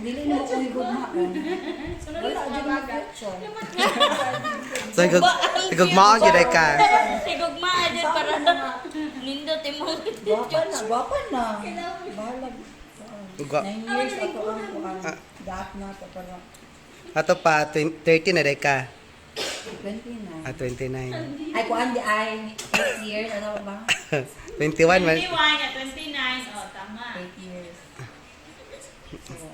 dili na ko igugma. Wala dyan na picture. So, igugmaon gyud ka. Sigugma din para nindot imong. Gwapa na. Bahala. Gwa- 9 years ako ang kuhan. Dapat na ito para Ato pa 30 na ka. 29. 29. Ay, kuhan di ay 8 years. Ano ba? 21 man. 21 at 29. Oh, tama. 8 years. So,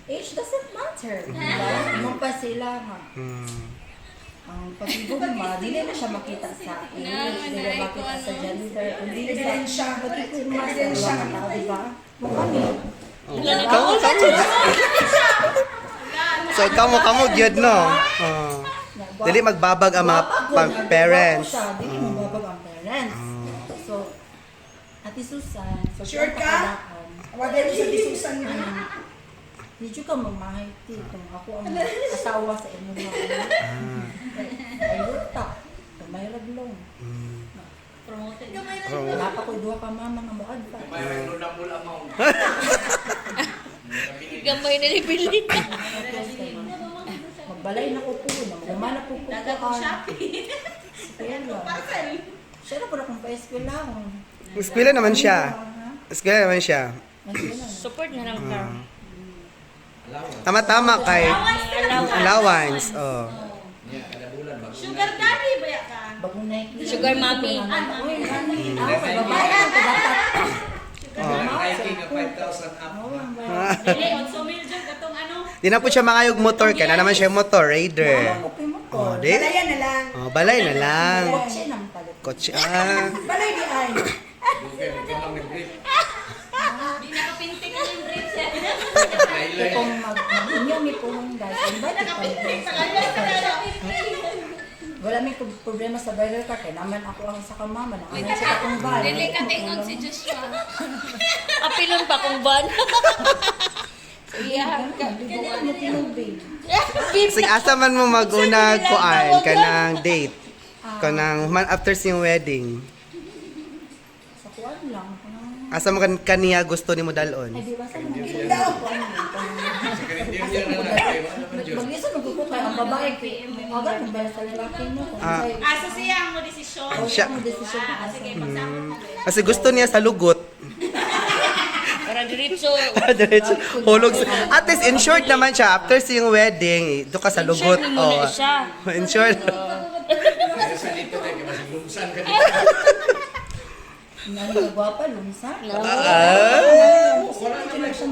age doesn't matter. Diba? Ano pa sila ha? Ang pagigugma, dili na siya makita sa age, dili makita sa gender, kundi sa pagigugma sa mga tao, diba? Mukami. So ikaw mo kamo gyud no. Dili magbabag ang mga parents. Dili magbabag ang parents. So, Ate Susan, so Sure ka? Wala sa disusan niyo. Medyo ka mamahiti kung ako ang asawa sa inyo mga ay lutak, may raglong. Promoted. Wala pa ko duha ka mama nga mo adpa. Gamay na ni Billy. Magbalay na ko po, magumana po po Dagat ko Shopee. Kaya lang. Siya na po na kung pa-eskwela. Eskwela naman siya. Eskwela naman siya. Support na lang ka. Tama-tama kay allowance. Oh. Sugar daddy ba ya ka? Bagong na Sugar mommy. Uy, babayan ko dapat. Hiking na 5,000 up. Dili 8,000 dyan katong ano. Di na po siya mangayog motor kaya na naman siya motor raider. Oh, di. Balayan na lang. Oh, balay na lang. Kotse ng palit. Kotse. Balay di ay. Di nakapinting na yung briefs eh. Kung mag-inyo mi po nung guys, invite ko kayo. Wala may problema sa burger car, kaya naman ako ang sa kamama na ang sa akong van. Dili ka tingog si Joshua. Apilon pa kung ban. Iya. Ganyan mo tinubig. Sige, asa man mo mag-una kuan kanang date. Kanang man after sing wedding. Sa kuwan lang. Asa mo kaniya gusto nimo dalon? Ay, di ba sa mga daw ko Mag-isa magkuko kayo ang babae. Agad mo ba sa lalaki mo? Asa siya ang mo desisyon. Siya. Ang desisyon ko Sige, pagsabot mo. Kasi gusto niya sa lugot. Para diretso. Diretso, hulog. At least in short naman siya, after sing wedding, do ka sa lugot. In short, muna siya. In short. Sa dito na, kasi lumsan ka dito. Nagwapa, lumsa. Ah. Wala naman siya